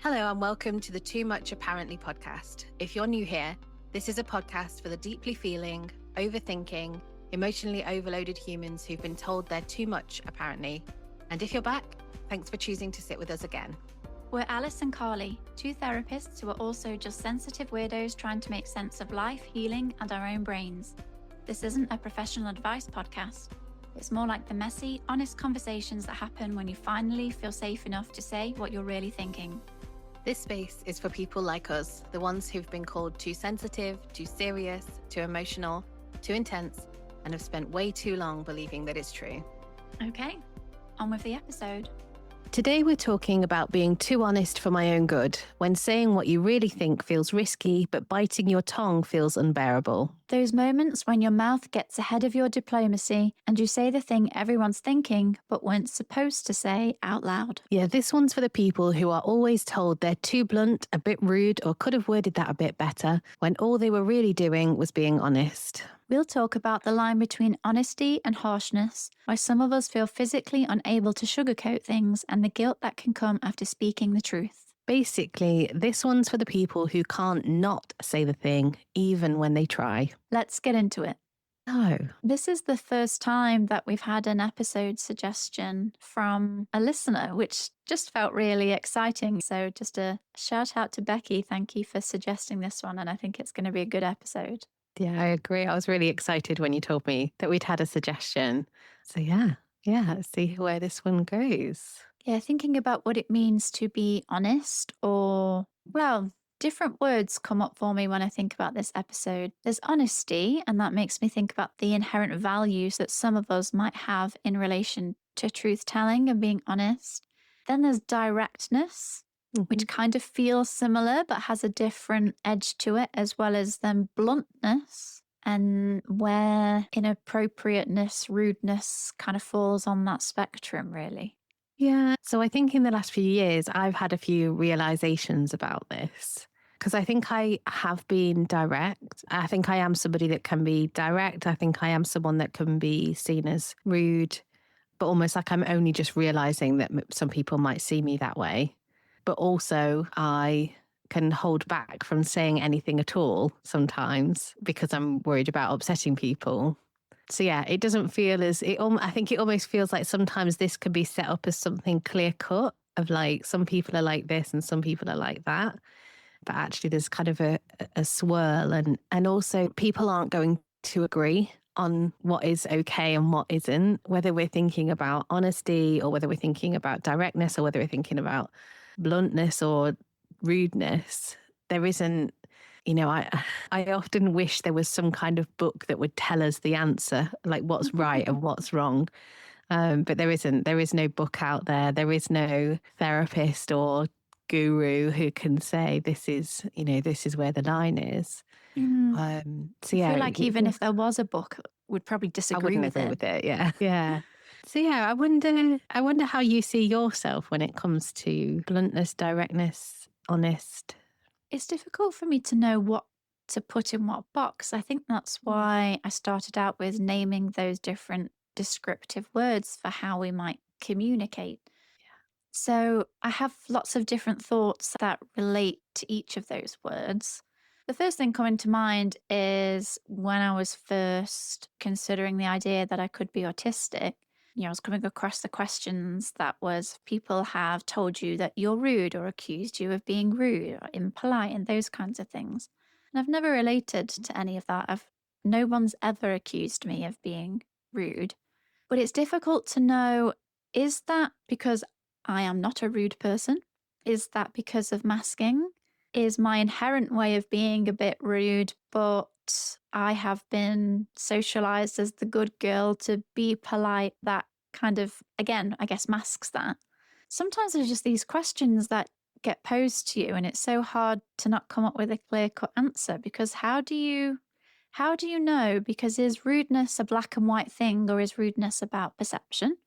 Hello and welcome to the Too Much Apparently podcast. If you're new here, this is a podcast for the deeply feeling, overthinking, emotionally overloaded humans who've been told they're too much apparently. And if you're back, thanks for choosing to sit with us again. We're Alice and Carly, two therapists who are also just sensitive weirdos trying to make sense of life, healing, and our own brains. This isn't a professional advice podcast. It's more like the messy, honest conversations that happen when you finally feel safe enough to say what you're really thinking. This space is for people like us, the ones who've been called too sensitive, too serious, too emotional, too intense, and have spent way too long believing that it's true. Okay, on with the episode. Today we're talking about being too honest for my own good, when saying what you really think feels risky, but biting your tongue feels unbearable. Those moments when your mouth gets ahead of your diplomacy and you say the thing everyone's thinking but weren't supposed to say out loud. Yeah, this one's for the people who are always told they're too blunt, a bit rude, or could have worded that a bit better, when all they were really doing was being honest. We'll talk about the line between honesty and harshness, why some of us feel physically unable to sugarcoat things, and the guilt that can come after speaking the truth. Basically, this one's for the people who can't not say the thing, even when they try. Let's get into it. Oh. This is the first time that we've had an episode suggestion from a listener, which just felt really exciting. So just a shout out to Becky. Thank you for suggesting this one. And I think it's going to be a good episode. Yeah, I agree. I was really excited when you told me that we'd had a suggestion. So yeah, let's see where this one goes. Yeah, thinking about what it means to be honest, or, well, different words come up for me when I think about this episode. There's honesty, and that makes me think about the inherent values that some of us might have in relation to truth telling and being honest. Then there's directness, which kind of feels similar but has a different edge to it, as well as then bluntness, and where inappropriateness, rudeness kind of falls on that spectrum, really. Yeah. So I think in the last few years, I've had a few realizations about this. Because I think I have been direct. I think I am somebody that can be direct. I think I am someone that can be seen as rude, but almost like I'm only just realizing that some people might see me that way. But also I can hold back from saying anything at all sometimes because I'm worried about upsetting people. So yeah, it doesn't feel as, I think it almost feels like sometimes this could be set up as something clear cut of like, some people are like this and some people are like that. But actually there's kind of a swirl, and also people aren't going to agree on what is okay and what isn't, whether we're thinking about honesty or whether we're thinking about directness or whether we're thinking about bluntness or rudeness. There isn't, I often wish there was some kind of book that would tell us the answer, like what's right and what's wrong. But there isn't. There is no book out there. There is no therapist or guru who can say this is where the line is. I feel like even if there was a book, would probably disagree with it. Yeah. So yeah, I wonder how you see yourself when it comes to bluntness, directness, honest. It's difficult for me to know what to put in what box. I think that's why I started out with naming those different descriptive words for how we might communicate. So I have lots of different thoughts that relate to each of those words. The first thing coming to mind is when I was first considering the idea that I could be autistic. I was coming across the questions that was people have told you that you're rude or accused you of being rude or impolite and those kinds of things. And I've never related to any of that. No one's ever accused me of being rude. But it's difficult to know, is that because I am not a rude person? Is that because of masking? Is my inherent way of being a bit rude, but I have been socialized as the good girl to be polite? That kind of, again, I guess masks that. Sometimes there's just these questions that get posed to you, and it's so hard to not come up with a clear-cut answer, because how do you know? Because is rudeness a black and white thing, or is rudeness about perception?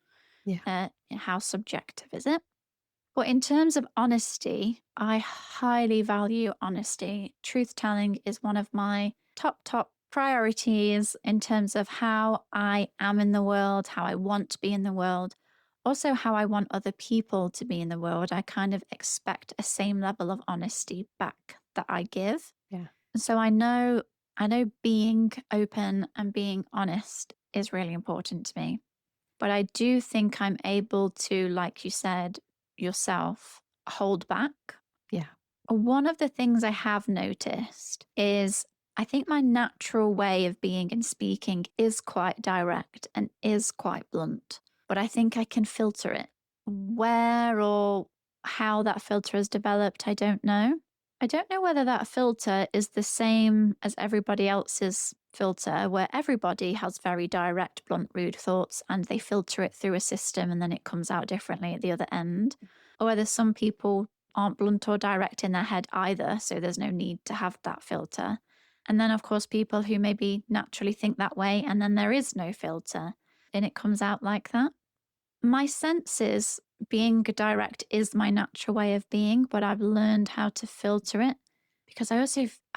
Yeah. How subjective is it? But in terms of honesty, I highly value honesty. Truth-telling is one of my top priorities in terms of how I am in the world, how I want to be in the world. also how I want other people to be in the world. I kind of expect a same level of honesty back that I give. Yeah. And so I know being open and being honest is really important to me. But I do think I'm able to, like you said yourself, hold back. Yeah. One of the things I have noticed is I think my natural way of being and speaking is quite direct and is quite blunt, but I think I can filter it. Where or how that filter has developed, I don't know. I don't know whether that filter is the same as everybody else's filter, where everybody has very direct, blunt, rude thoughts and they filter it through a system and then it comes out differently at the other end, or whether some people aren't blunt or direct in their head either, so there's no need to have that filter. And then, of course, people who maybe naturally think that way and then there is no filter and it comes out like that. My sense is being direct is my natural way of being, but I've learned how to filter it because I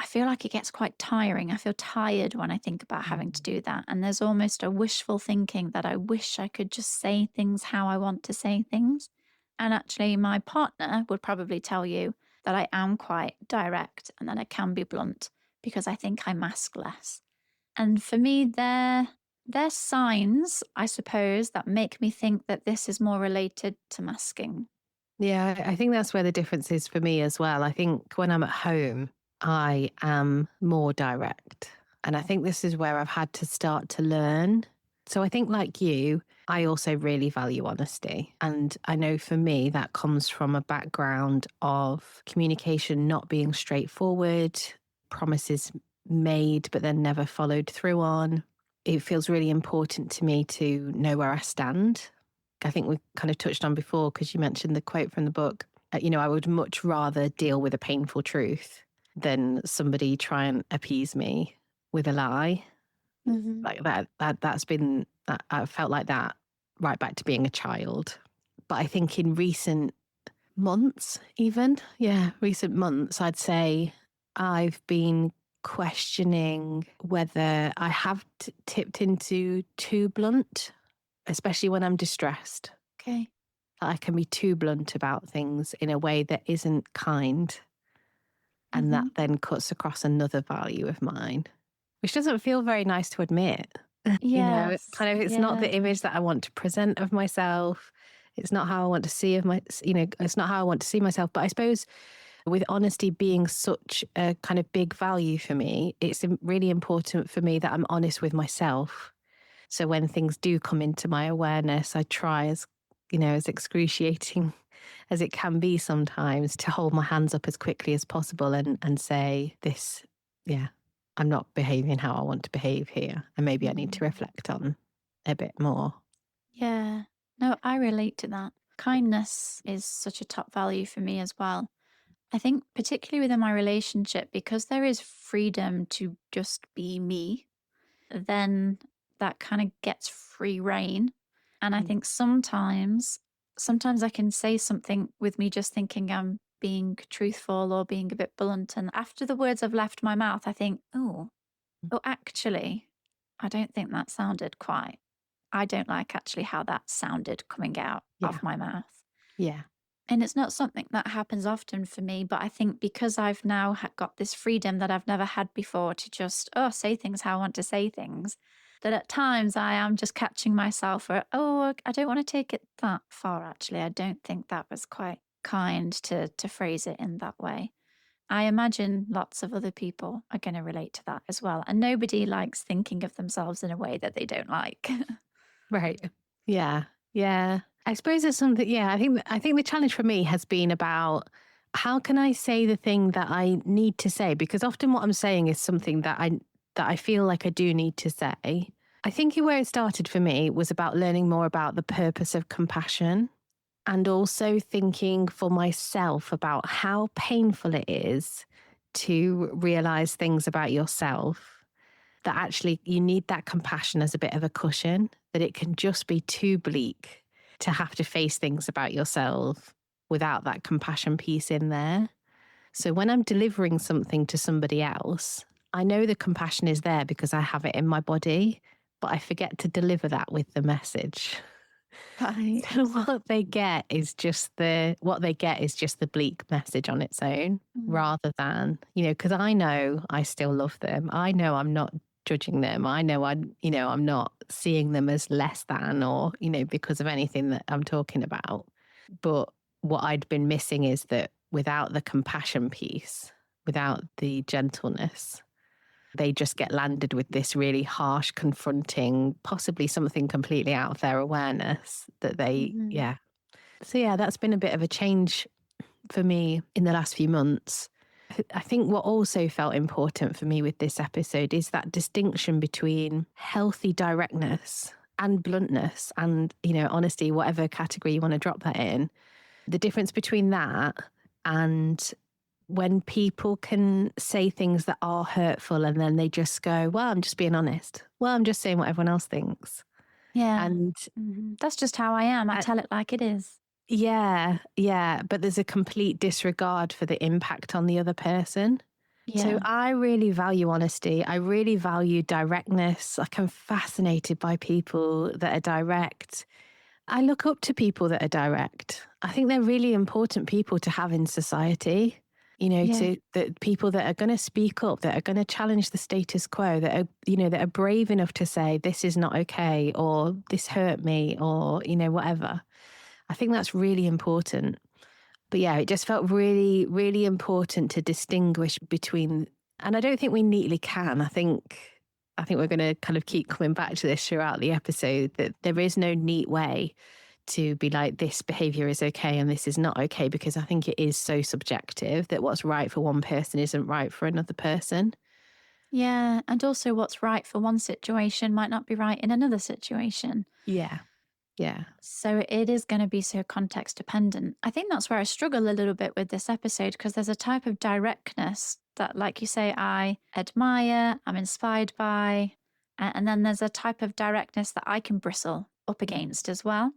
feel like it gets quite tiring. I feel tired when I think about having to Mm. do that. And there's almost a wishful thinking that I wish I could just say things how I want to say things. And actually, my partner would probably tell you that I am quite direct and that I can be blunt because I think I mask less. And for me, they're signs, I suppose, that make me think that this is more related to masking. Yeah, I think that's where the difference is for me as well. I think when I'm at home, I am more direct. And I think this is where I've had to start to learn. So I think, like you, I also really value honesty. And I know for me, that comes from a background of communication not being straightforward, promises made, but then never followed through on. It feels really important to me to know where I stand. I think we kind of touched on before because you mentioned the quote from the book. I would much rather deal with a painful truth than somebody try and appease me with a lie. Mhm. Like that's been, I felt like that right back to being a child. But I think in recent months, recent months, I'd say I've been questioning whether I have tipped into too blunt, especially when I'm distressed. Okay. I can be too blunt about things in a way that isn't kind. And that Mhm. then cuts across another value of mine, which doesn't feel very nice to admit. Yes. It's not Yeah. the image that I want to present of myself. It's not how I want to see it's not how I want to see myself. But I suppose with honesty being such a kind of big value for me, it's really important for me that I'm honest with myself. So when things do come into my awareness, I try as excruciating as it can be sometimes to hold my hands up as quickly as possible and say, this, yeah, I'm not behaving how I want to behave here. And maybe I need to Mm. reflect on a bit more. Yeah. No, I relate to that. Kindness is such a top value for me as well. I think, particularly within my relationship, because there is freedom to just be me, then that kind of gets free reign. And I Mm. think sometimes I can say something with me just thinking I'm being truthful or being a bit blunt. And after the words have left my mouth, I think, oh, actually, I don't think that sounded quite. I don't like actually how that sounded coming out Yeah. of my mouth. Yeah. And it's not something that happens often for me, but I think because I've now got this freedom that I've never had before to just, say things how I want to say things, that at times I am just catching myself or, I don't want to take it that far, actually. I don't think that was quite kind to phrase it in that way. I imagine lots of other people are going to relate to that as well. And nobody likes thinking of themselves in a way that they don't like. Right. Yeah. Yeah. I suppose it's something, yeah, I think the challenge for me has been about how can I say the thing that I need to say? Because often what I'm saying is something that I feel like I do need to say. I think where it started for me was about learning more about the purpose of compassion and also thinking for myself about how painful it is to realize things about yourself, that actually you need that compassion as a bit of a cushion, that it can just be too bleak to have to face things about yourself without that compassion piece in there. So when I'm delivering something to somebody else, I know the compassion is there because I have it in my body, but I forget to deliver that with the message. Right. So what they get is just the bleak message on its own, Mm. rather than, because I know I still love them. I know I'm not judging them. I know I'm not seeing them as less than, or, because of anything that I'm talking about. But what I'd been missing is that without the compassion piece, without the gentleness, they just get landed with this really harsh, confronting, possibly something completely out of their awareness that Mhm. yeah. So, yeah, that's been a bit of a change for me in the last few months. I think what also felt important for me with this episode is that distinction between healthy directness and bluntness and, honesty, whatever category you want to drop that in. The difference between that and when people can say things that are hurtful and then they just go, well, I'm just being honest. Well, I'm just saying what everyone else thinks. Yeah. And That's just how I am. I uh, tell it like it is. yeah, yeah. But there's a complete disregard for the impact on the other person. So Yeah. I really value honesty. I really value directness. Like, I'm fascinated by people that are direct. I look up to people that are direct. I think they're really important people to have in society. Yeah. To the people that are going to speak up, that are going to challenge the status quo, that are, that are brave enough to say, this is not okay, or this hurt me, or, whatever. I think that's really important. But yeah, it just felt really, really important to distinguish between, and I don't think we neatly can. I think we're going to kind of keep coming back to this throughout the episode, that there is no neat way to be like, this behavior is okay and this is not okay, because I think it is so subjective that what's right for one person isn't right for another person. Yeah. And also, what's right for one situation might not be right in another situation. Yeah. Yeah. So it is going to be so context dependent. I think that's where I struggle a little bit with this episode because there's a type of directness that, like you say, I admire, I'm inspired by. And then there's a type of directness that I can bristle up against as well.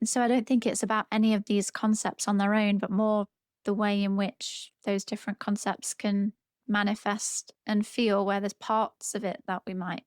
And so I don't think it's about any of these concepts on their own, but more the way in which those different concepts can manifest and feel, where there's parts of it that we might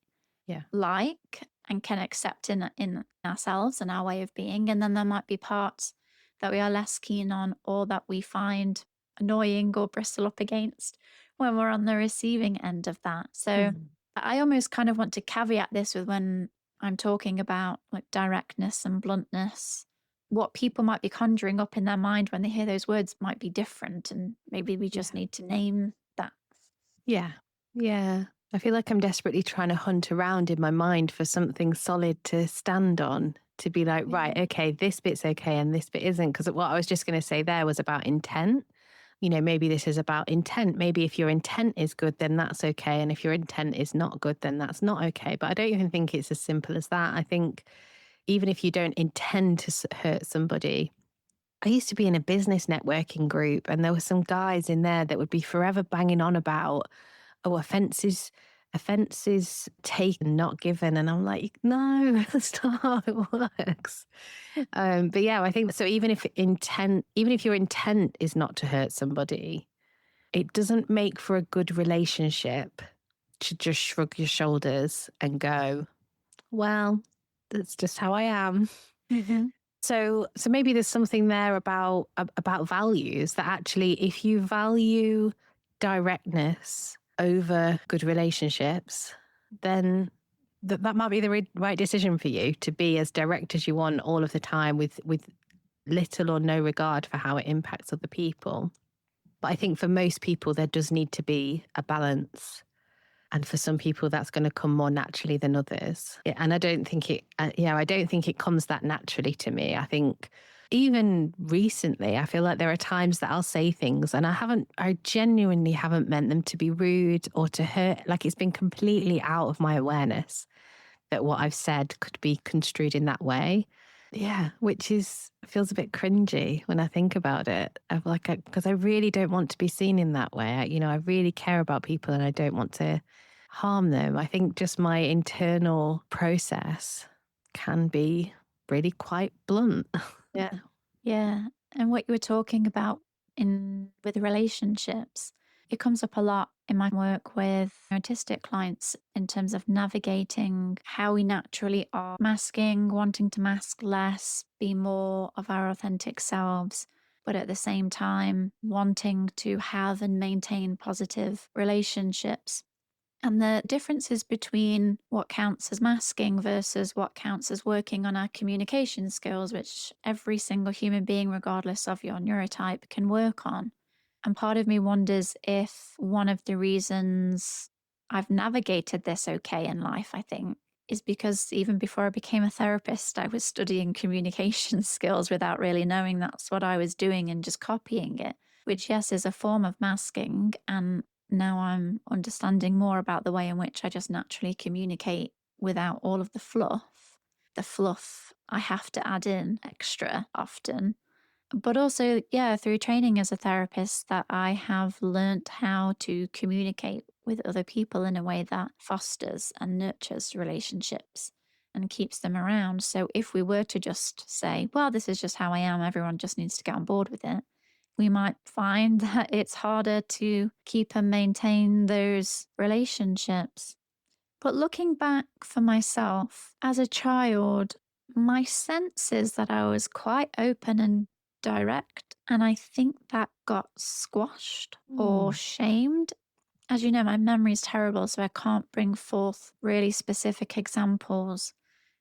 Yeah. like and can accept in ourselves and our way of being, and then there might be parts that we are less keen on or that we find annoying or bristle up against when we're on the receiving end of that. So Mhm. I almost kind of want to caveat this with, when I'm talking about like directness and bluntness, what people might be conjuring up in their mind when they hear those words might be different, and maybe we just Yeah. need to name that. Yeah. Yeah. I feel like I'm desperately trying to hunt around in my mind for something solid to stand on, to be like, right, Yeah. okay, this bit's okay and this bit isn't. Because what I was just going to say there was about intent. Maybe this is about intent. Maybe if your intent is good, then that's okay. And if your intent is not good, then that's not okay. But I don't even think it's as simple as that. I think even if you don't intend to hurt somebody, I used to be in a business networking group, and there were some guys in there that would be forever banging on about, oh, offenses taken, not given. And I'm like, no, that's not how it works. But yeah, I think so. Even if your intent is not to hurt somebody, it doesn't make for a good relationship to just shrug your shoulders and go, well, that's just how I am. Hmm. So maybe there's something there about values, that actually, if you value directness over good relationships, then that might be the right decision for you, to be as direct as you want all of the time, with little or no regard for how it impacts other people. But I think for most people, there does need to be a balance. And for some people, that's going to come more naturally than others. And I don't think I don't think it comes that naturally to me. I think even recently, I feel like there are times that I'll say things and I genuinely haven't meant them to be rude or to hurt. Like, it's been completely out of my awareness that what I've said could be construed in that way. Yeah, which feels a bit cringy when I think about it. Of like, because I really don't want to be seen in that way. I really care about people and I don't want to harm them. I think just my internal process can be really quite blunt. Yeah. Yeah. And what you were talking about in with relationships, It comes up a lot in my work with autistic clients in terms of navigating how we naturally are masking, wanting to mask less, be more of our authentic selves, but at the same time, wanting to have and maintain positive relationships. And the differences between what counts as masking versus what counts as working on our communication skills, which every single human being, regardless of your neurotype, can work on. And part of me wonders if one of the reasons I've navigated this okay in life, I think, is because even before I became a therapist, I was studying communication skills without really knowing that's what I was doing and just copying it, which, yes, is a form of masking. And now I'm understanding more about the way in which I just naturally communicate without all of the fluff. The fluff I have to add in extra often. But also, yeah, through training as a therapist, that I have learnt how to communicate with other people in a way that fosters and nurtures relationships and keeps them around. So if we were to just say, well, this is just how I am, everyone just needs to get on board with it, we might find that it's harder to keep and maintain those relationships. But looking back for myself as a child, my sense is that I was quite open and direct. And I think that got squashed or Mm. shamed. As you know, my memory is terrible, so I can't bring forth really specific examples.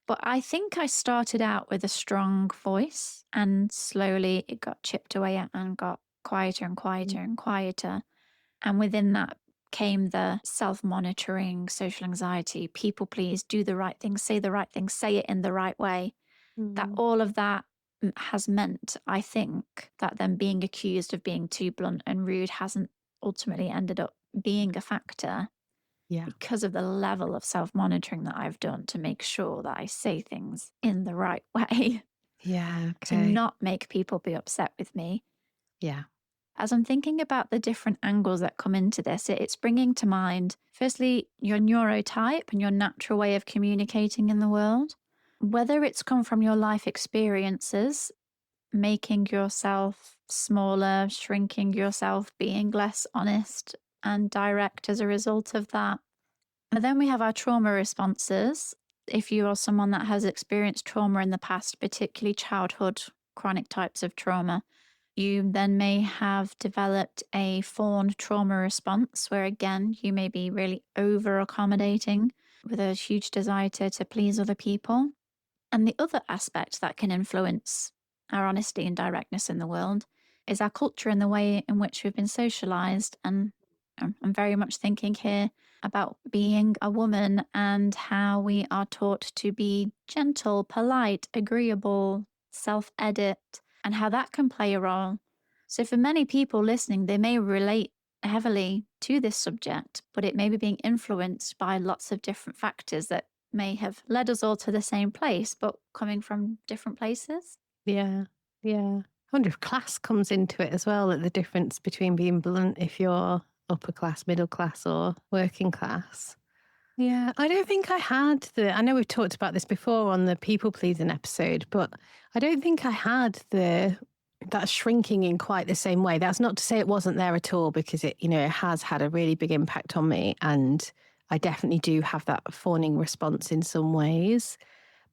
But I think I started out with a strong voice and slowly it got chipped away at and got quieter and quieter and quieter. And within that came the self monitoring, social anxiety, people please, do the right thing, say the right thing, say it in the right way. That Mm. all of that has meant, I think, that them being accused of being too blunt and rude hasn't ultimately ended up being a factor Yeah. because of the level of self monitoring that I've done to make sure that I say things in the right way Yeah. to Okay. not make people be upset with me. Yeah. As I'm thinking about the different angles that come into this, it's bringing to mind, firstly, your neurotype and your natural way of communicating in the world, whether it's come from your life experiences, making yourself smaller, shrinking yourself, being less honest and direct as a result of that. And then we have our trauma responses. If you are someone that has experienced trauma in the past, particularly childhood chronic types of trauma, you then may have developed a fawn trauma response where, again, you may be really over accommodating with a huge desire to please other people. And the other aspect that can influence our honesty and directness in the world is our culture and the way in which we've been socialized. And I'm very much thinking here about being a woman and how we are taught to be gentle, polite, agreeable, self edit, and how that can play a role. So, for many people listening, they may relate heavily to this subject, but it may be being influenced by lots of different factors that may have led us all to the same place, but coming from different places. Yeah. Yeah. I wonder if class comes into it as well, like the difference between being blunt if you're upper class, middle class, or working class. Yeah, I don't think I had I know we've talked about this before on the people pleasing episode, but I don't think I had that shrinking in quite the same way. That's not to say it wasn't there at all, because it has had a really big impact on me. And I definitely do have that fawning response in some ways.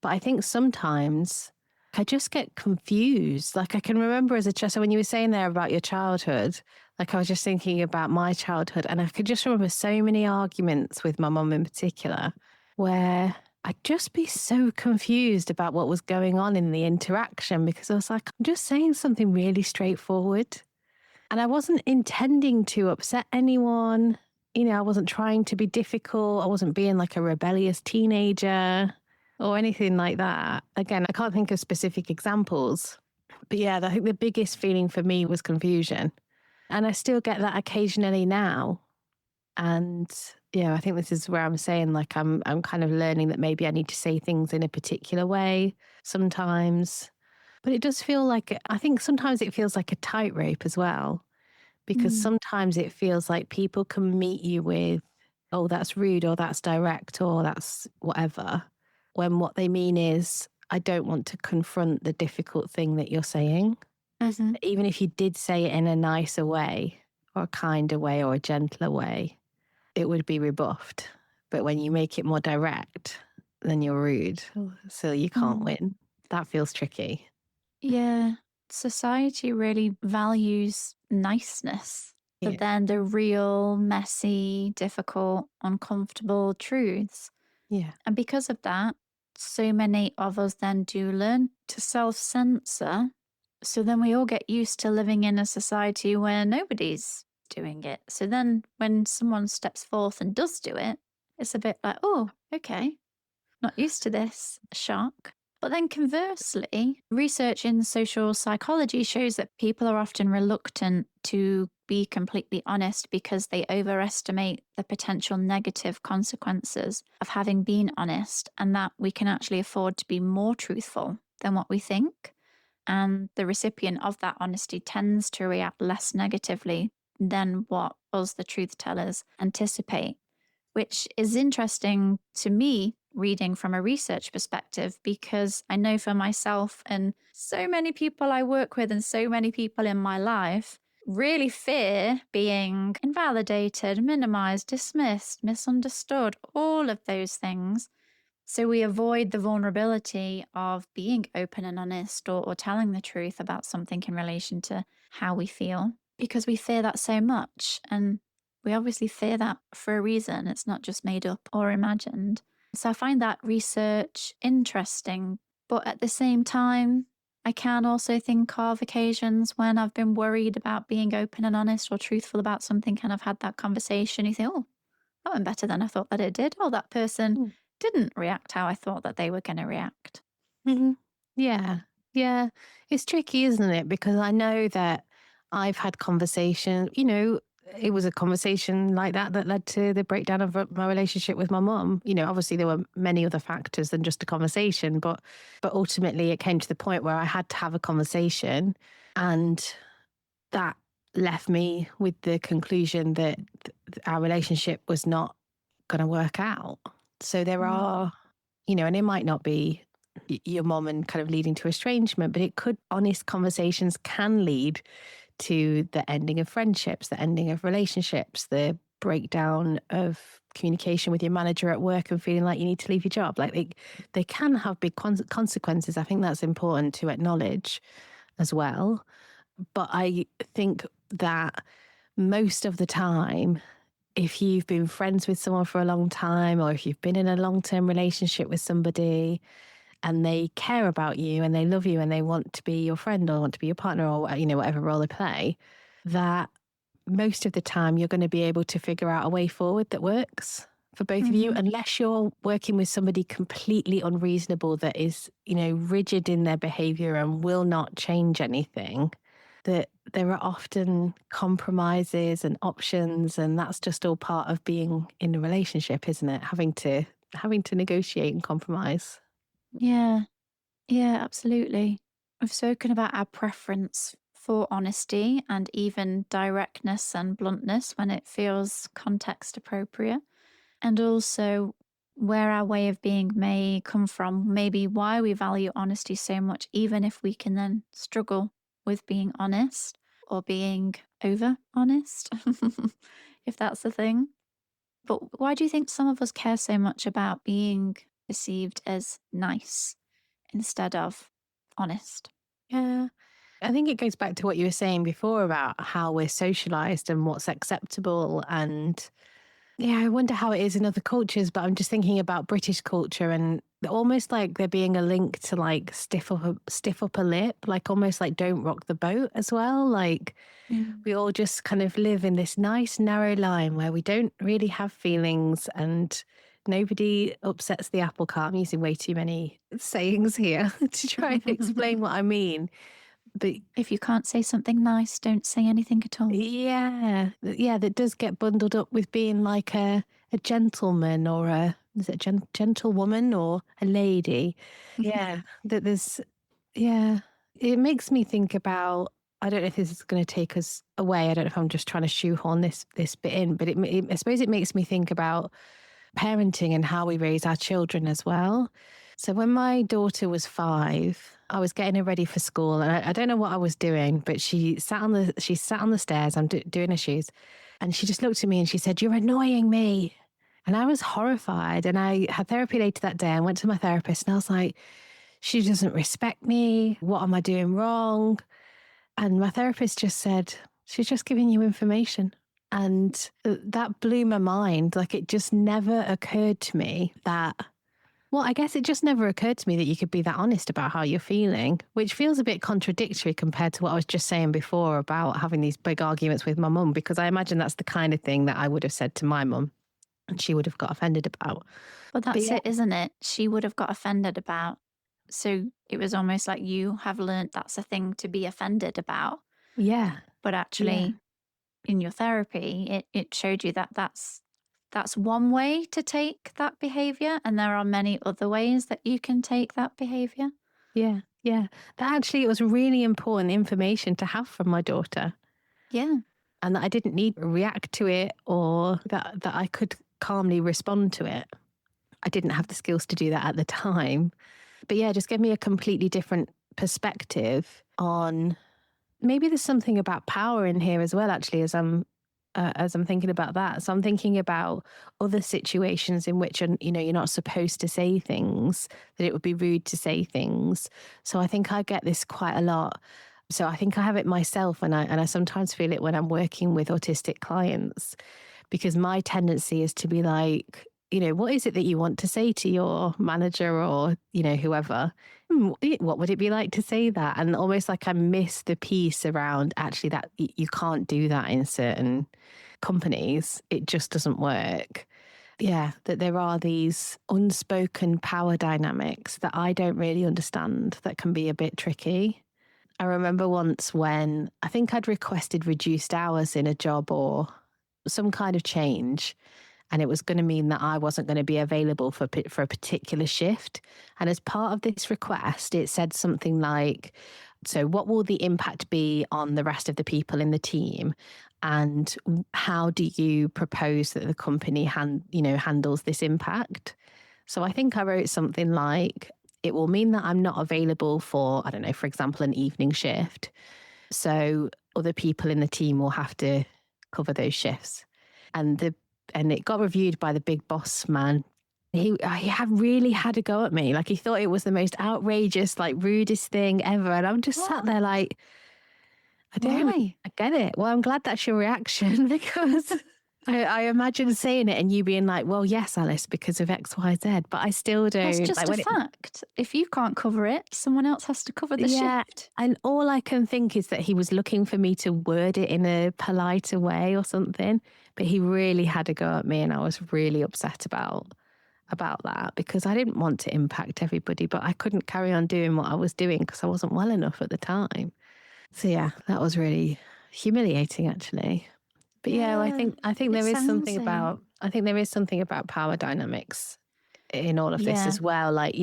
But I think sometimes I just get confused. Like, I can remember as a child, so when you were saying there about your childhood, like I was just thinking about my childhood, and I could just remember so many arguments with my mum in particular, where I'd just be so confused about what was going on in the interaction, because I was like, I'm just saying something really straightforward. And I wasn't intending to upset anyone. I wasn't trying to be difficult. I wasn't being like a rebellious teenager or anything like that. Again, I can't think of specific examples. But yeah, I think the biggest feeling for me was confusion. And I still get that occasionally now. And yeah, I think this is where I'm saying, like, I'm kind of learning that maybe I need to say things in a particular way sometimes. But it does feel like, I think sometimes it feels like a tightrope as well, because Mm. sometimes it feels like people can meet you with, oh, that's rude, or that's direct, or that's whatever, when what they mean is, I don't want to confront the difficult thing that you're saying. Mhm. Even if you did say it in a nicer way, or a kinder way or a gentler way, it would be rebuffed. But when you make it more direct, then you're rude. So you can't Mm. win. That feels tricky. Yeah. Society really values niceness, but Yeah. then the real, messy, difficult, uncomfortable truths. Yeah. And because of that, so many of us then do learn to self censor. So then we all get used to living in a society where nobody's doing it. So then when someone steps forth and does do it, it's a bit like, oh, okay, not used to this, shock. But then conversely, research in social psychology shows that people are often reluctant to be completely honest because they overestimate the potential negative consequences of having been honest, and that we can actually afford to be more truthful than what we think. And the recipient of that honesty tends to react less negatively than what us, the truth tellers, anticipate, which is interesting to me reading from a research perspective, because I know for myself and so many people I work with and so many people in my life really fear being invalidated, minimized, dismissed, misunderstood, all of those things. So we avoid the vulnerability of being open and honest, or telling the truth about something in relation to how we feel, because we fear that so much. And we obviously fear that for a reason. It's not just made up or imagined. So I find that research interesting. But at the same time, I can also think of occasions when I've been worried about being open and honest or truthful about something, and I've had that conversation. You think, oh, that went better than I thought that it did. Oh, that person Mm. didn't react how I thought that they were going to react. Mhm. Yeah. Yeah. It's tricky, isn't it? Because I know that I've had conversation, it was a conversation like that that led to the breakdown of my relationship with my mum. Obviously there were many other factors than just a conversation, but ultimately it came to the point where I had to have a conversation, and that left me with the conclusion that our relationship was not going to work out. So there Mm. are, and it might not be your mom and kind of leading to estrangement, but it could, honest conversations can lead to the ending of friendships, the ending of relationships, the breakdown of communication with your manager at work and feeling like you need to leave your job. Like they can have big consequences. I think that's important to acknowledge as well. But I think that most of the time, if you've been friends with someone for a long time, or if you've been in a long-term relationship with somebody and they care about you and they love you and they want to be your friend or want to be your partner, or whatever role they play, that most of the time you're going to be able to figure out a way forward that works for both of you, Mhm. unless you're working with somebody completely unreasonable that is, rigid in their behavior and will not change anything. That there are often compromises and options, and that's just all part of being in a relationship, isn't it? Having to negotiate and compromise. Yeah, yeah, absolutely. We've spoken about our preference for honesty and even directness and bluntness when it feels context appropriate, and also where our way of being may come from, maybe why we value honesty so much, even if we can then struggle with being honest or being over honest, if that's the thing. But why do you think some of us care so much about being perceived as nice instead of honest? Yeah. I think it goes back to what you were saying before about how we're socialized and what's acceptable. And yeah, I wonder how it is in other cultures, but I'm just thinking about British culture and almost like there being a link to like stiff upper lip, like almost like don't rock the boat as well. Like Mm. we all just kind of live in this nice narrow line where we don't really have feelings and nobody upsets the apple cart. I'm using way too many sayings here to try and explain what I mean. But If you can't say something nice, don't say anything at all. yeah, yeah, that does get bundled up with being like a gentleman or is it gentlewoman or a lady? Yeah, that there's, yeah, it makes me think about. I don't know if this is going to take us away. I don't know if I'm just trying to shoehorn this bit in, but I suppose it makes me think about parenting and how we raise our children as well. So when my daughter was 5, I was getting her ready for school, and I don't know what I was doing, but she sat on the stairs. I'm doing her shoes, and she just looked at me and she said, "You're annoying me." And I was horrified. And I had therapy later that day. I went to my therapist, and I was like, "She doesn't respect me. What am I doing wrong?" And my therapist just said, "She's just giving you information." And that blew my mind. Like, it just never occurred to me that, well, I guess it just never occurred to me that you could be that honest about how you're feeling, which feels a bit contradictory compared to what I was just saying before about having these big arguments with my mum, because I imagine that's the kind of thing that I would have said to my mum and she would have got offended about. But But that's yeah, it, isn't it? She would have got offended about. So it was almost like you have learnt that's a thing to be offended about. yeah, But yeah, actually, in your therapy, it showed you that that's one way to take that behavior, and there are many other ways that you can take that behavior. yeah, yeah. That actually, it was really important information to have from my daughter, Yeah. and that I didn't need to react to it, or that I could calmly respond to it. I didn't have the skills to do that at the time. But yeah, just gave me a completely different perspective on, maybe there's something about power in here as well, actually, as I'm thinking about that. So I'm thinking about other situations in which, you're not supposed to say things, that it would be rude to say things. So I think I get this quite a lot. So I think I have it myself, and I sometimes feel it when I'm working with autistic clients, because my tendency is to be like, what is it that you want to say to your manager or, whoever? What would it be like to say that? And almost like I miss the piece around, actually, that you can't do that in certain companies. It just doesn't work. Yeah, that there are these unspoken power dynamics that I don't really understand, that can be a bit tricky. I remember once when I think I'd requested reduced hours in a job or some kind of change, and it was going to mean that I wasn't going to be available for a particular shift. And as part of this request, it said something like, "So, what will the impact be on the rest of the people in the team? And how do you propose that the company handles this impact?" So I think I wrote something like, "It will mean that I'm not available for, I don't know, for example, an evening shift. So other people in the team will have to cover those shifts." And it got reviewed by the big boss man. He had really had a go at me. Like, he thought it was the most outrageous, like, rudest thing ever. And I'm just sat What? there like, Why? I get it. Well, I'm glad that's your reaction because I imagine saying it and you being like, "Well, yes, Alice, because of X, Y, Z." But I still That's don't just like a when it. fact. If you can't cover it, someone else has to cover the Yeah. shift. And all I can think is that he was looking for me to word it in a politer way or something. But he really had a go at me, and I was really upset about that, because I didn't want to impact everybody, but I couldn't carry on doing what I was doing because I wasn't well enough at the time. So yeah, that was really humiliating, actually. But yeah, Yeah, I think it there is sounds something it. about I think there is something about power dynamics in all of this Yeah. as well. Like,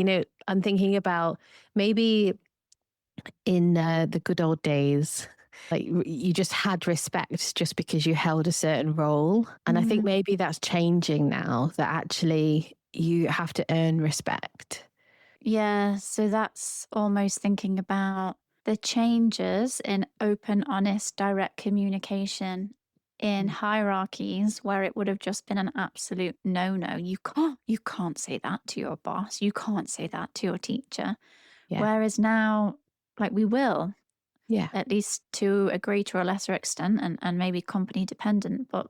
I'm thinking about maybe in the good old days, like, you just had respect just because you held a certain role. And I think Mm. maybe that's changing now, that actually you have to earn respect. Yeah, so that's almost thinking about the changes in open, honest, direct communication in Mm. hierarchies where it would have just been an absolute no-no. You can't say that to your boss. You can't say that to your teacher. Yeah. Whereas now, like we will, Yeah. at least to a greater or lesser extent, and maybe company dependent, but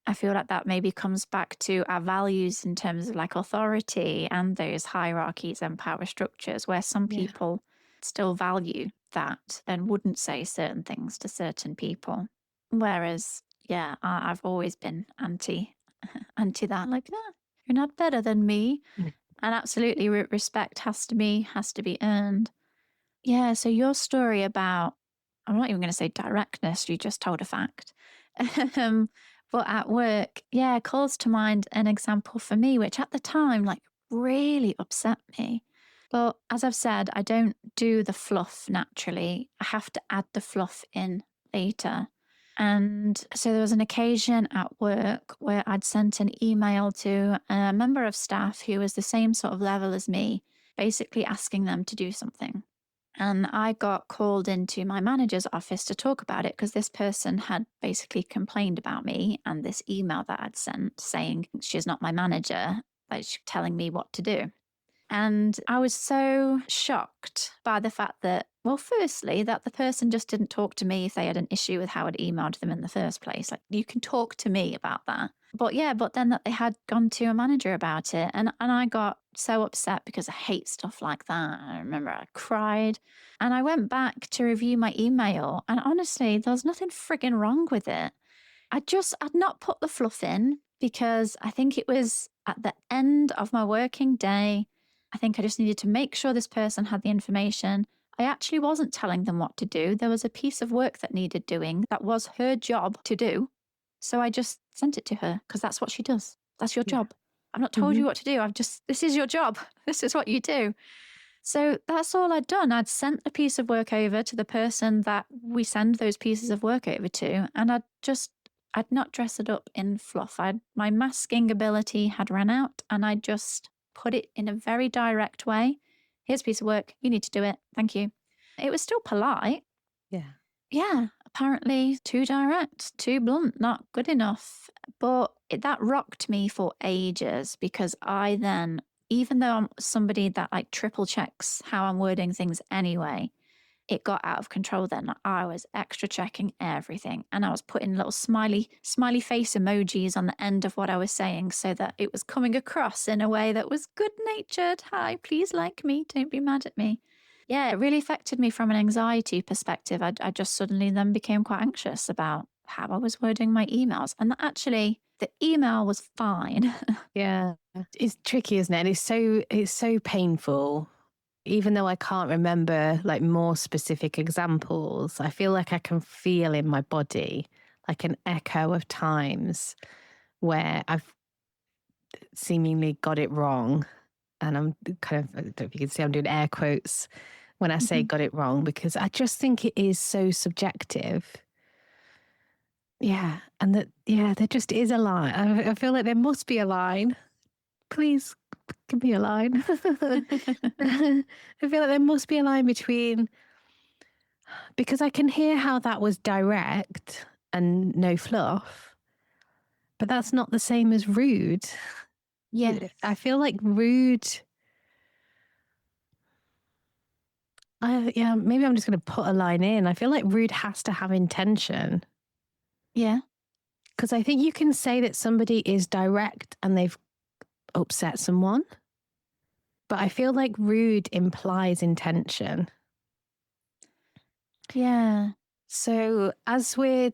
I feel like that maybe comes back to our values in terms of like authority and those hierarchies and power structures where some Yeah. people still value that and wouldn't say certain things to certain people. Whereas, yeah, I've always been anti that. Like, no, you're not better than me. Mm. And absolutely, respect has to be earned. Yeah. So your story about, I'm not even going to say directness. You just told a fact. um, but at work, yeah, calls to mind an example for me, which at the time, like, really upset me. But as I've said, I don't do the fluff naturally. I have to add the fluff in later. And so there was an occasion at work where I'd sent an email to a member of staff who was the same sort of level as me. basically asking them to do something. And I got called into my manager's office to talk about it because this person had basically complained about me and this email that I'd sent saying she's not my manager, like she's telling me what to do. And I was so shocked by the fact that, well, firstly, that the person just didn't talk to me if they had an issue with how I'd emailed them in the first place. Like, you can talk to me about that. But yeah, but then that they had gone to a manager about it. And I got so upset because I hate stuff like that. I remember I cried and I went back to review my email. And honestly, there was nothing frigging wrong with it. I'd not put the fluff in because I think it was at the end of my working day. I think I just needed to make sure this person had the information. I actually wasn't telling them what to do. There was a piece of work that needed doing that was her job to do. So I just sent it to her because that's what she does. That's your Yeah. job. I've not told Hmm. you what to do. This is your job. This is what you do. So that's all I'd done. I'd sent the piece of work over to the person that we send those pieces of work over to, and I'd not dressed it up in fluff. My masking ability had run out, and I just put it in a very direct way. Here's a piece of work. You need to do it. Thank you. It was still polite. Yeah. Yeah, apparently too direct, too blunt, not good enough. But that rocked me for ages because I then, even though I'm somebody that like triple checks how I'm wording things anyway, it got out of control then. Like, I was extra checking everything and I was putting little smiley face emojis on the end of what I was saying so that it was coming across in a way that was good natured. Hi, please like me. Don't be mad at me. Yeah, it really affected me from an anxiety perspective. I just suddenly then became quite anxious about how I was wording my emails. And that actually, the email was fine. Yeah. It's tricky, isn't it? And it's so painful. Even though I can't remember like more specific examples, I feel like I can feel in my body like an echo of times where I've seemingly got it wrong. And I'm kind of, I don't know if you can see I'm doing air quotes when I say Mhm. got it wrong, because I just think it is so subjective. Yeah. And that, yeah, there just is a line. I feel like there must be a line. Please give me a line. I feel like there must be a line between, because I can hear how that was direct and no fluff, but that's not the same as rude. Yes. I feel like rude. Yeah, maybe I'm just going to put a line in. I feel like rude has to have intention, Yeah. because I think you can say that somebody is direct and they've upset someone, but I feel like rude implies intention. Yeah. So as we're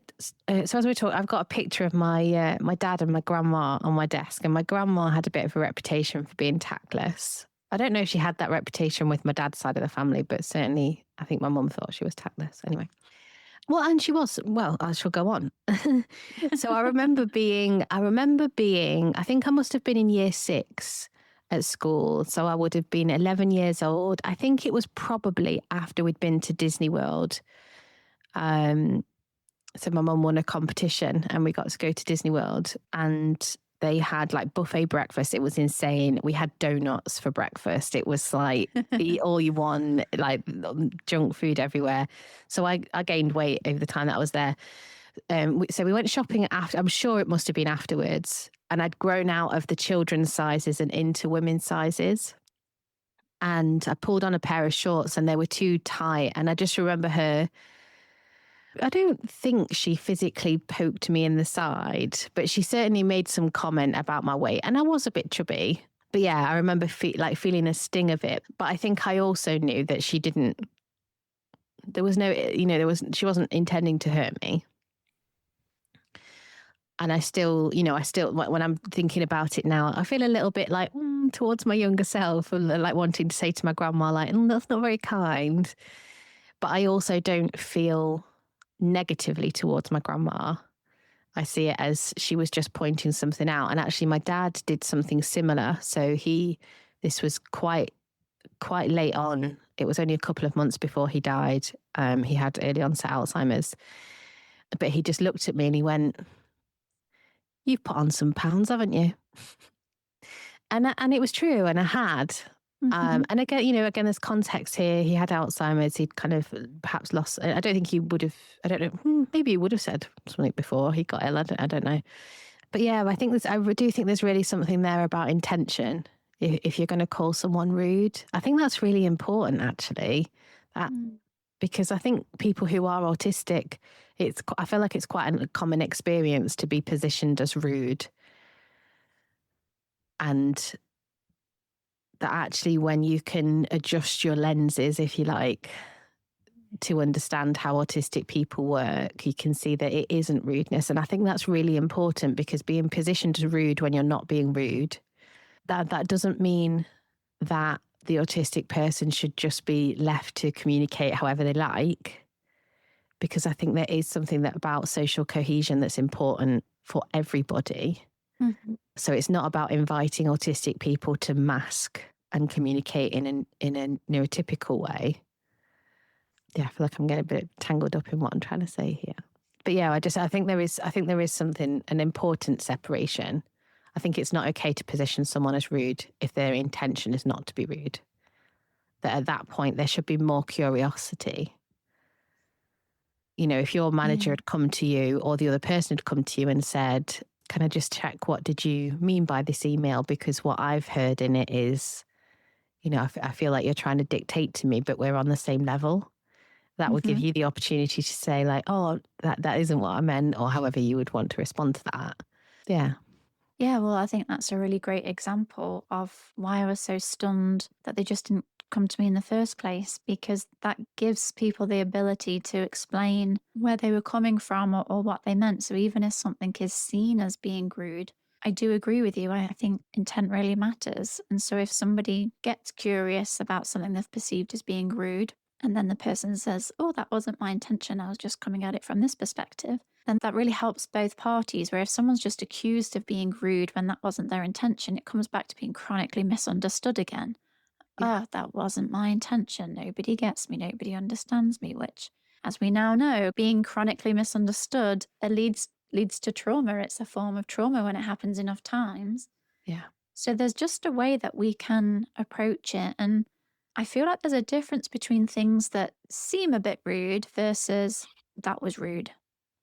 talking, I've got a picture of my dad and my grandma on my desk, and my grandma had a bit of a reputation for being tactless. I don't know if she had that reputation with my dad's side of the family, but certainly I think my mum thought she was tactless. Anyway, well, and she was. Well, I shall go on. So I think I must have been in year 6 at school. So I would have been 11 years old. I think it was probably after we'd been to Disney World. So my mum won a competition and we got to go to Disney World, and they had like buffet breakfast. It was insane. We had donuts for breakfast. It was like eat all you want, like junk food everywhere. So I gained weight over the time that I was there. So we went shopping after, I'm sure it must have been afterwards. And I'd grown out of the children's sizes and into women's sizes. And I pulled on a pair of shorts and they were too tight. And I just remember her, I don't think she physically poked me in the side, but she certainly made some comment about my weight. And I was a bit chubby. But yeah, I remember feeling a sting of it. But I think I also knew that she didn't, there was no, she wasn't intending to hurt me. And when I'm thinking about it now, I feel a little bit like towards my younger self, and like wanting to say to my grandma, like, that's not very kind. But I also don't feel negatively towards my grandma. I see it as she was just pointing something out. And actually my dad did something similar. So this was quite late on. It was only a couple of months before he died. He had early onset Alzheimer's. But he just looked at me and he went, "You've put on some pounds, haven't you?" And it was true. And I had. Hmm. And again, you know, again, there's context here. He had Alzheimer's. He'd kind of perhaps lost. I don't think he would have. I don't know. Maybe he would have said something before he got ill. I don't know. But yeah, I think I do think there's really something there about intention. If you're going to call someone rude, I think that's really important, actually. That Mm. because I think people who are autistic, I feel like it's quite a common experience to be positioned as rude, and that actually when you can adjust your lenses, if you like, to understand how autistic people work, you can see that it isn't rudeness. And I think that's really important, because being positioned as rude when you're not being rude, that doesn't mean that the autistic person should just be left to communicate however they like, because I think there is something about social cohesion that's important for everybody. Hmm. So it's not about inviting autistic people to mask and communicate in a neurotypical way. Yeah, I feel like I'm getting a bit tangled up in what I'm trying to say here. But yeah, I think there is something, an important separation. I think it's not okay to position someone as rude if their intention is not to be rude. That at that point there should be more curiosity. You know, if your manager Yeah. had come to you, or the other person had come to you and said, "Can I just check, what did you mean by this email? Because what I've heard in it is, you know, I feel like you're trying to dictate to me, but we're on the same level." That would give Hmm. you the opportunity to say, like, "Oh, that isn't what I meant," or however you would want to respond to that. Yeah. Yeah, well, I think that's a really great example of why I was so stunned that they just didn't come to me in the first place, because that gives people the ability to explain where they were coming from, or what they meant. So even if something is seen as being rude, I do agree with you. I think intent really matters. And so if somebody gets curious about something they've perceived as being rude, and then the person says, "Oh, that wasn't my intention. I was just coming at it from this perspective," then that really helps both parties. Where if someone's just accused of being rude when that wasn't their intention, it comes back to being chronically misunderstood again. Yeah. Oh, that wasn't my intention. Nobody gets me. Nobody understands me, which, as we now know, being chronically misunderstood leads to trauma. It's a form of trauma when it happens enough times. Yeah. So there's just a way that we can approach it. And I feel like there's a difference between things that seem a bit rude versus that was rude.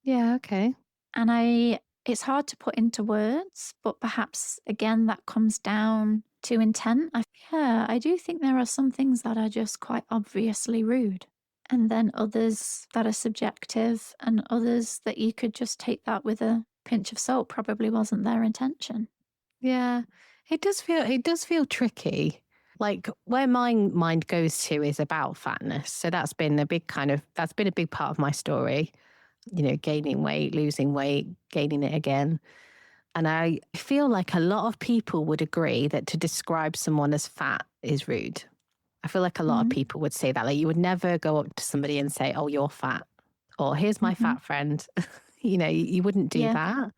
Yeah. Okay. And it's hard to put into words, but perhaps again that comes down to intent. Yeah, I do think there are some things that are just quite obviously rude. And then others that are subjective, and others that you could just take that with a pinch of salt, probably wasn't their intention. Yeah. It does feel tricky. Like, where my mind goes to is about fatness. So that's been a big part of my story. You know, gaining weight, losing weight, gaining it again. And I feel like a lot of people would agree that to describe someone as fat is rude. I feel like a lot of Mm-hmm. people would say that. Like, you would never go up to somebody and say, "Oh, you're fat," or "Here's my Mm-hmm. fat friend." You know, you wouldn't do Yeah. that.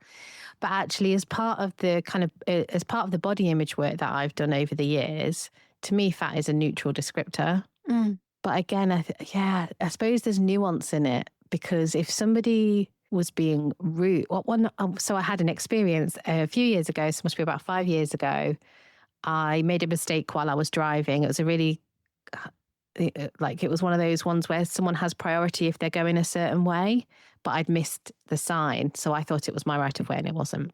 But actually, as part of the body image work that I've done over the years, to me, fat is a neutral descriptor. Mm. But again, yeah, I suppose there's nuance in it, because if somebody was being rude, so I had an experience a few years ago, so it must be about 5 years ago. I made a mistake while I was driving. It was a really, like, it was one of those ones where someone has priority if they're going a certain way, but I'd missed the sign. So I thought it was my right of way, and it wasn't.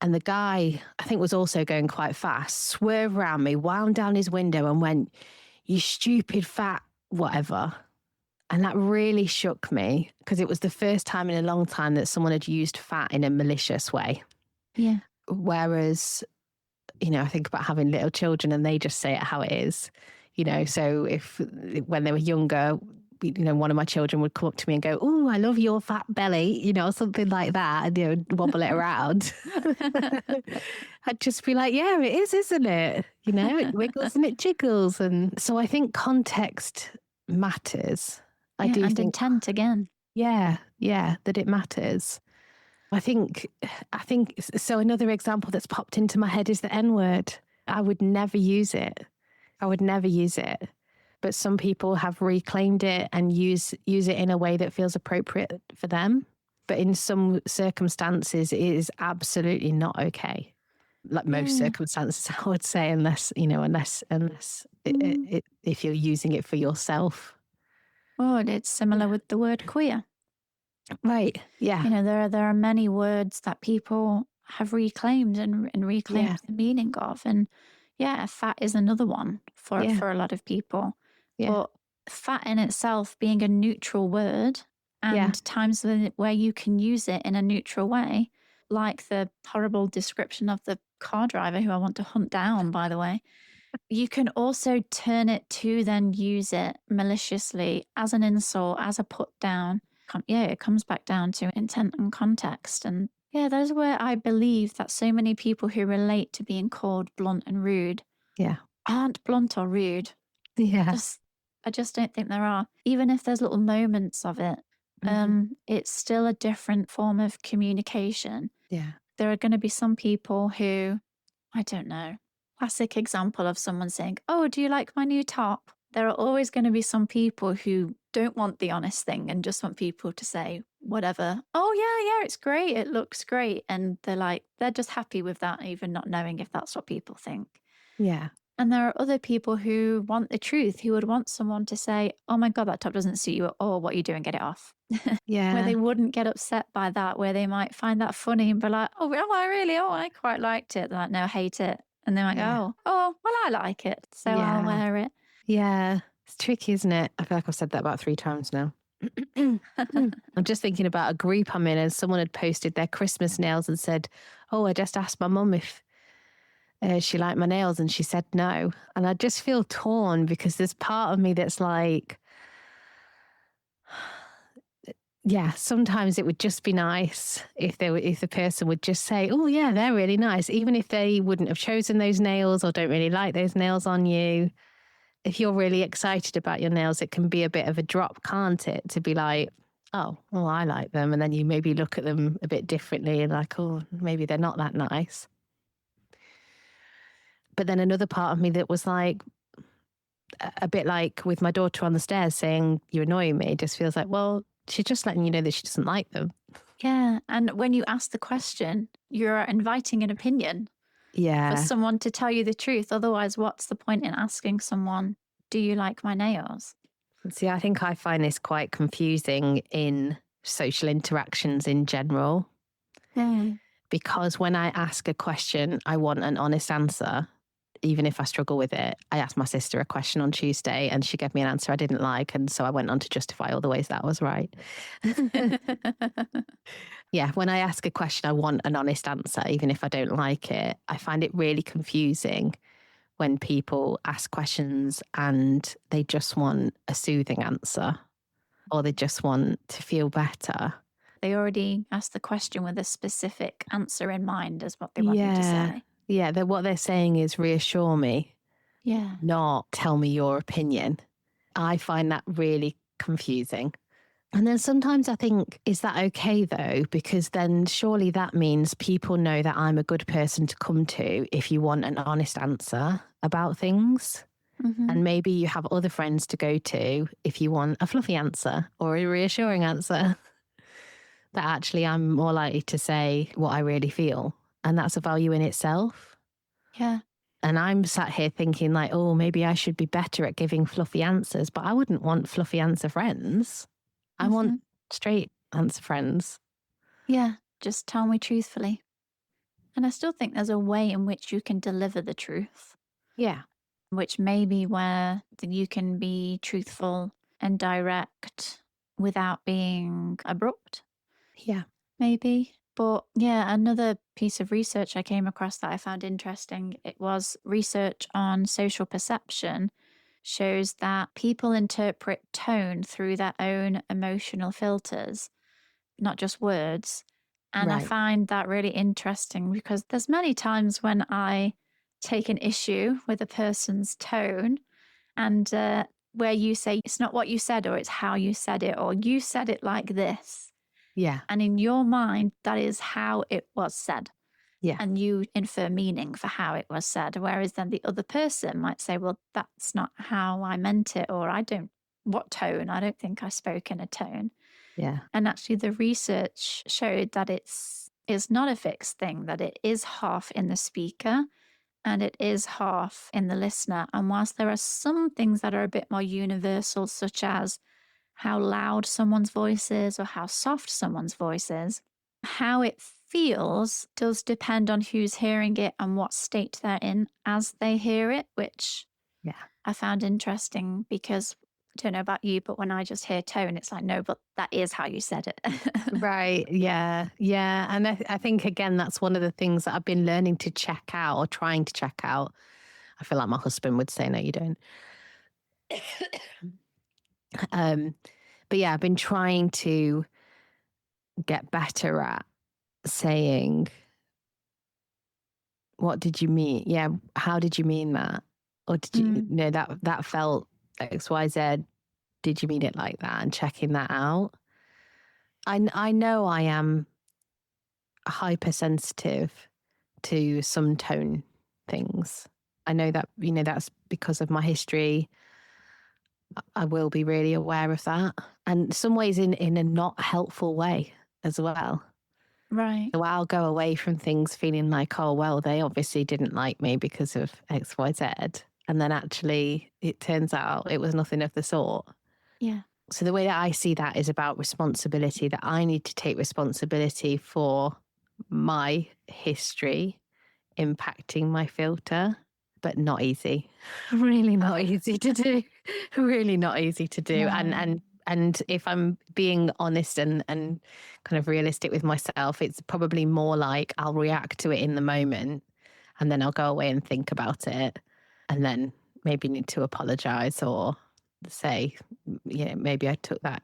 And the guy, I think, was also going quite fast, swerved around me, wound down his window and went, "You stupid fat whatever." And that really shook me, because it was the first time in a long time that someone had used fat in a malicious way. Yeah. Whereas, you know, I think about having little children and they just say it how it is. You know, so if when they were younger, you know, one of my children would come up to me and go, "Oh, I love your fat belly," you know, something like that, and, you know, wobble it around. I'd just be like, "Yeah, it is, isn't it? You know, it wiggles and it jiggles." And so I think context matters. I Yeah. do And think, intent again. yeah, that it matters. I think, so. Another example that's popped into my head is the N word. I would never use it. I would never use it. But some people have reclaimed it and use it in a way that feels appropriate for them. But in some circumstances, it is absolutely not okay. like most Yeah. circumstances, I would say, unless Mm. if you're using it for yourself. Well, it's similar Yeah. with the word queer. Right. Yeah. There are many words that people have reclaimed and Yeah. reclaimed the meaning of, and yeah, fat is another one Yeah. for a lot of people. Yeah. But fat in itself being a neutral word, Yeah. and times where you can use it in a neutral way, like the horrible description of the car driver who I want to hunt down, by the way. You can also turn it to then use it maliciously as an insult, as a put down. Yeah, it comes back down to intent and context. And yeah, those are where I believe that so many people who relate to being called blunt and rude Yeah. aren't blunt or rude. Yeah. Just, I just don't think there are. Even if there's little moments of it, Mhm. it's still a different form of communication. Yeah. There are going to be some people who, I don't know, classic example of someone saying, "Oh, do you like my new top?" There are always going to be some people who don't want the honest thing and just want people to say whatever. "Oh, yeah, yeah, it's great. It looks great." And they're just happy with that, even not knowing if that's what people think. Yeah. And there are other people who want the truth, who would want someone to say, "Oh my God, that top doesn't suit you at all. What are you doing? Get it off." Where Yeah. they wouldn't get upset by that, where they might find that funny and be like, "Oh, am I really? Oh, I quite liked it." They're like, "No, I hate it." And they might go, Yeah. "Oh, well, I like it, so I'll Yeah. wear it." Yeah. It's tricky, isn't it? I feel like I've said that about 3 times now. I'm just thinking about a group I'm in, and someone had posted their Christmas nails and said, "Oh, I just asked my mum if she liked my nails, and she said no." And I just feel torn because there's part of me that's like, yeah, sometimes it would just be nice if the person would just say, "Oh yeah, they're really nice," even if they wouldn't have chosen those nails or don't really like those nails on you. If you're really excited about your nails, it can be a bit of a drop, can't it? To be like, "Oh, well, I like them," and then you maybe look at them a bit differently and like, "Oh, maybe they're not that nice." But then another part of me that was like, a bit like with my daughter on the stairs saying, "You're annoying me," just feels like, well, she's just letting you know that she doesn't like them. Yeah, and when you ask the question, you're inviting an opinion for Yeah. someone to tell you the truth. Otherwise, what's the point in asking someone, "Do you like my nails?" See, I think I find this quite confusing in social interactions in general, Mm. because when I ask a question, I want an honest answer. Even if I struggle with it, I asked my sister a question on Tuesday and she gave me an answer I didn't like. And so I went on to justify all the ways that was right. Yeah, when I ask a question, I want an honest answer, even if I don't like it. I find it really confusing when people ask questions and they just want a soothing answer or they just want to feel better. They already asked the question with a specific answer in mind, is what they want you to Yeah. say. Yeah. What they're saying is reassure me, Yeah. not tell me your opinion. I find that really confusing. And then sometimes I think, is that okay though? Because then surely that means people know that I'm a good person to come to if you want an honest answer about things. Mhm. And maybe you have other friends to go to if you want a fluffy answer or a reassuring answer. That actually I'm more likely to say what I really feel. And that's a value in itself. Yeah. And I'm sat here thinking, like, oh, maybe I should be better at giving fluffy answers, but I wouldn't want fluffy answer friends. I want Mhm. straight answer friends. Yeah. Just tell me truthfully. And I still think there's a way in which you can deliver the truth, Yeah. which may be where you can be truthful and direct without being abrupt, Yeah. maybe. But yeah, another piece of research I came across that I found interesting, it was research on social perception shows that people interpret tone through their own emotional filters, not just words. And I Right. find that really interesting because there's many times when I take an issue with a person's tone and where you say it's not what you said or it's how you said it or you said it like this. Yeah. And in your mind, that is how it was said. Yeah. And you infer meaning for how it was said. Whereas then the other person might say, well, that's not how I meant it, or I don't, what tone? I don't think I spoke in a tone. Yeah. And actually, the research showed that it's It's not a fixed thing, that it is half in the speaker and it is half in the listener. And whilst there are some things that are a bit more universal, such as how loud someone's voice is or how soft someone's voice is, how it feels does depend on who's hearing it and what state they're in as they hear it, which Yeah. I found interesting because I don't know about you, but when I just hear tone, it's like, no, but that is how you said it. Right. Yeah. Yeah. And I think, again, that's one of the things that I've been learning to check out or trying to check out. I feel like my husband would say, no, you don't. um, but yeah, I've been trying to get better at saying, what did you mean? Yeah. How did you mean that? Or did you Mm, know that felt XYZ? Did you mean it like that? And checking that out. I know I am hypersensitive to some tone things. I know that, that's because of my history. I will be really aware of that. And some ways in a not helpful way as well. right. So I'll go away from things feeling like, oh, well, they obviously didn't like me because of X, Y, Z. And then actually it turns out it was nothing of the sort. Yeah. So the way that I see that is about responsibility, that I need to take responsibility for my history impacting my filter, but not easy. Really not easy to do. Really not easy to do. No. And if I'm being honest and kind of realistic with myself, it's probably more like I'll react to it in the moment and then I'll go away and think about it and then maybe need to apologize or say, maybe I took that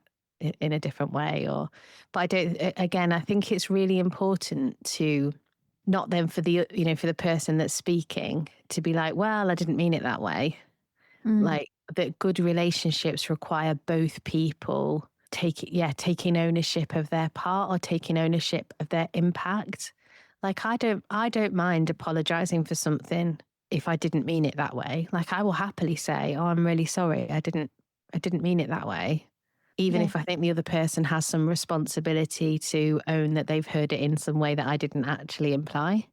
in a different way but I don't, again, I think it's really important to not then for the person that's speaking to be like, well, I didn't mean it that way. Mm, Like that good relationships require both people taking ownership of their part or taking ownership of their impact. Like I don't mind apologizing for something if I didn't mean it that way. Like I will happily say, oh, I'm really sorry. I didn't mean it that way. Even yeah. if I think the other person has some responsibility to own that they've heard it in some way that I didn't actually imply.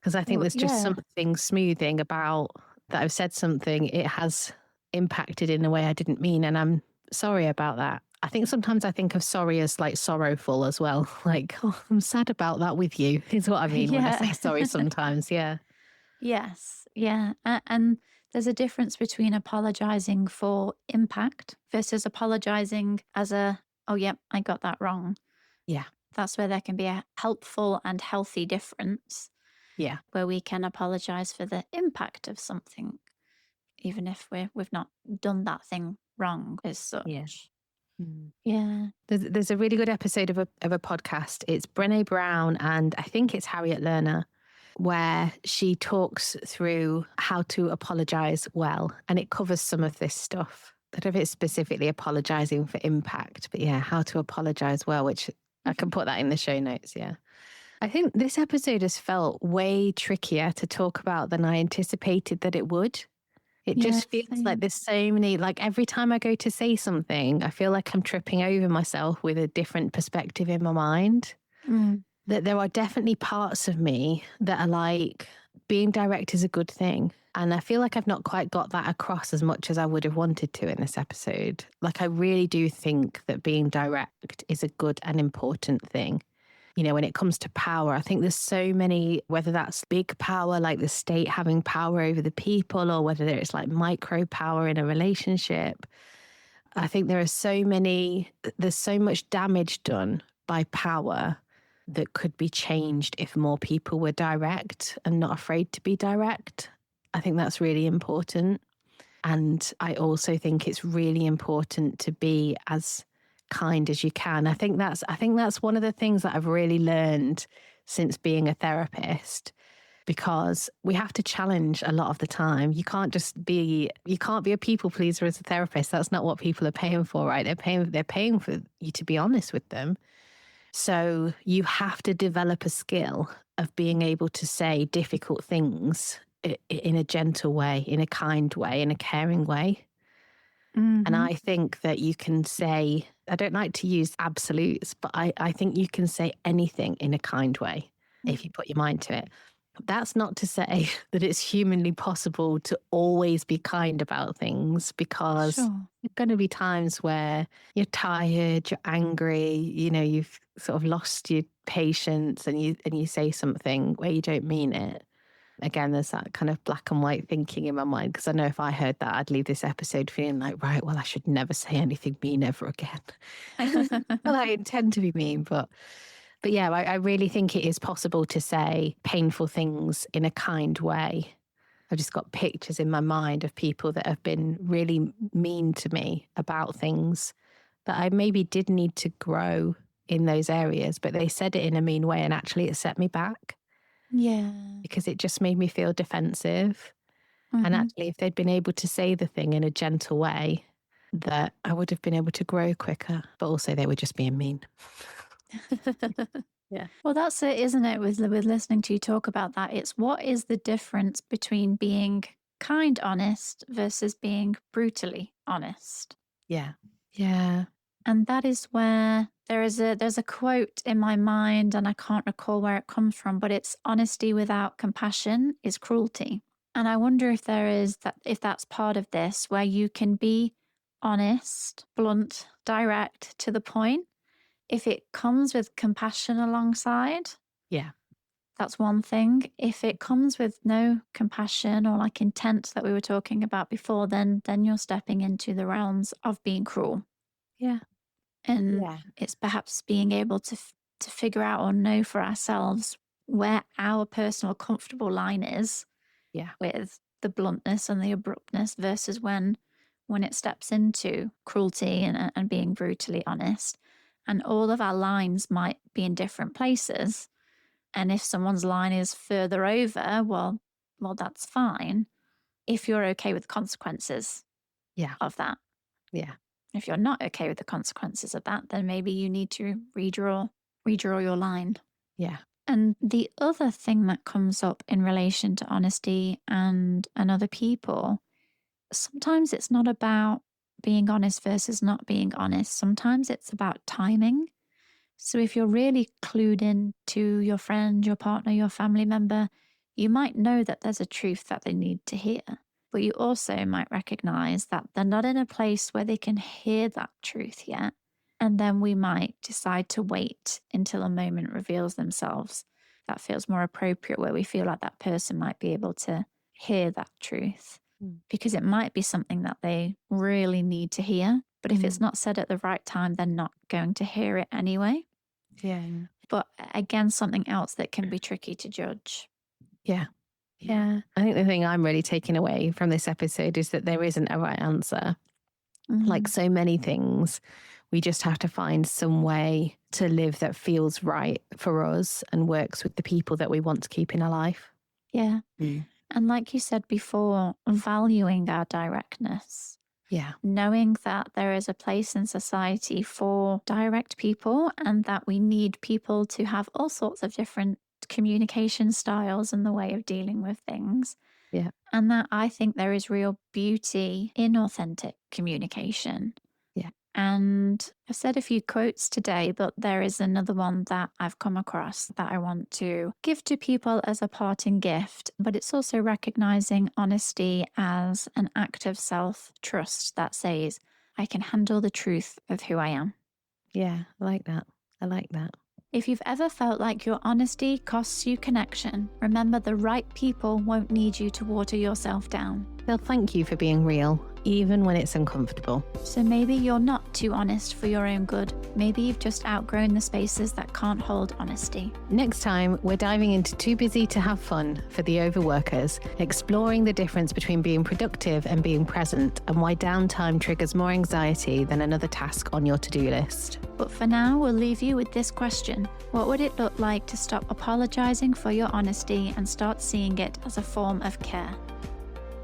Because I think Well, there's just yeah. something smoothing about that I've said something, it has impacted in a way I didn't mean. And I'm sorry about that. I think sometimes I think of sorry as like sorrowful as well. Like, oh, I'm sad about that with you, is what I mean when I Yeah. say sorry sometimes. Yeah. Yes. Yeah. And there's a difference between apologizing for impact versus apologizing as a, oh, yep, I got that wrong. Yeah. That's where there can be a helpful and healthy difference Yeah. where we can apologize for the impact of something, even if we've not done that thing wrong as Yeah. such. Mm. Yeah. There's a really good episode of a podcast. It's Brené Brown and I think it's Harriet Lerner, where she talks through how to apologize well. And it covers some of this stuff. I don't know if it's specifically apologizing for impact, but yeah, how to apologize well, which I can put that in the show notes. Yeah. I think this episode has felt way trickier to talk about than I anticipated that it would. It Yeah. just feels like Same. there's so many, like every time I go to say something, I feel like I'm tripping over myself with a different perspective in my mind. Mm, That there are definitely parts of me that are like, being direct is a good thing. And I feel like I've not quite got that across as much as I would have wanted to in this episode. Like, I really do think that being direct is a good and important thing. When it comes to power, I think there's so many, whether that's big power, like the state having power over the people, or whether it's like micro power in a relationship. I think there's so much damage done by power that could be changed if more people were direct and not afraid to be direct. I think that's really important. And I also think it's really important to be as kind as you can. I think that's one of the things that I've really learned since being a therapist, because we have to challenge a lot of the time. You can't be a people pleaser as a therapist. That's not what people are paying for, right? They're paying for you to be honest with them. So you have to develop a skill of being able to say difficult things in a gentle way, in a kind way, in a caring way. And hmm I think that you can say I don't like to use absolutes, but I think you can say anything in a kind way if you put your mind to it. That's not to say that it's humanly possible to always be kind about things, because Sure. there are going to be times where you're tired, you're angry, you've sort of lost your patience, and you say something where you don't mean it. Again, there's that kind of black and white thinking in my mind, because I know if I heard that, I'd leave this episode feeling like, right, well, I should never say anything mean ever again. Well, I intend to be mean, but yeah, I really think it is possible to say painful things in a kind way. I've just got pictures in my mind of people that have been really mean to me about things that I maybe did need to grow in those areas, but they said it in a mean way, and actually it set me back Yeah. because it just made me feel defensive. And Mhm. actually, if they'd been able to say the thing in a gentle way, that I would have been able to grow quicker, but also they were just being mean. Yeah. Well, that's it, isn't it? With listening to you talk about that, it's what is the difference between being kind honest versus being brutally honest? Yeah. Yeah. And that is where there's a quote in my mind, and I can't recall where it comes from, but it's honesty without compassion is cruelty. And I wonder if there is that, if that's part of this, where you can be honest, blunt, direct, to the point. If it comes with compassion alongside, Yeah. that's one thing. If it comes with no compassion or like intent that we were talking about before, then you're stepping into the realms of being cruel. Yeah. And Yeah. it's perhaps being able to figure out or know for ourselves where our personal comfortable line is Yeah. with the bluntness and the abruptness versus when it steps into cruelty and being brutally honest. And all of our lines might be in different places. And if someone's line is further over, well, that's fine. If you're okay with the consequences Yeah. of that. Yeah. If you're not okay with the consequences of that, then maybe you need to redraw your line. Yeah. And the other thing that comes up in relation to honesty and other people, sometimes it's not about being honest versus not being honest. Sometimes it's about timing. So if you're really clued in to your friend, your partner, your family member, you might know that there's a truth that they need to hear. But you also might recognize that they're not in a place where they can hear that truth yet. And then we might decide to wait until a moment reveals themselves that feels more appropriate, where we feel like that person might be able to hear that truth, Mm. because it might be something that they really need to hear. But if it's not said at the right time, they're not going to hear it anyway. Yeah. But again, something else that can be tricky to judge. Yeah. Yeah. I think the thing I'm really taking away from this episode is that there isn't a right answer. Like so many things, we just have to find some way to live that feels right for us and works with the people that we want to keep in our life. Yeah. And like you said before, valuing our directness, Yeah. knowing that there is a place in society for direct people and that we need people to have all sorts of different communication styles and the way of dealing with things. Yeah. And that I think there is real beauty in authentic communication. Yeah. And I've said a few quotes today, but there is another one that I've come across that I want to give to people as a parting gift. But it's also recognizing honesty as an act of self-trust that says, I can handle the truth of who I am. Yeah. I like that. I like that. If you've ever felt like your honesty costs you connection, remember the right people won't need you to water yourself down. They'll thank you for being real, even when it's uncomfortable. So maybe you're not too honest for your own good. Maybe you've just outgrown the spaces that can't hold honesty. Next time, we're diving into Too Busy to Have Fun for the overworkers, exploring the difference between being productive and being present, and why downtime triggers more anxiety than another task on your to-do list. But for now, we'll leave you with this question. What would it look like to stop apologizing for your honesty and start seeing it as a form of care?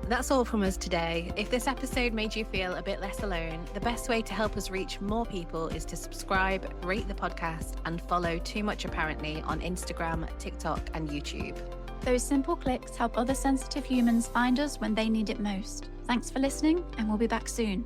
That's all from us today. If this episode made you feel a bit less alone, the best way to help us reach more people is to subscribe, rate the podcast, and follow Too Much Apparently on Instagram, TikTok, and YouTube. Those simple clicks help other sensitive humans find us when they need it most. Thanks for listening, and we'll be back soon.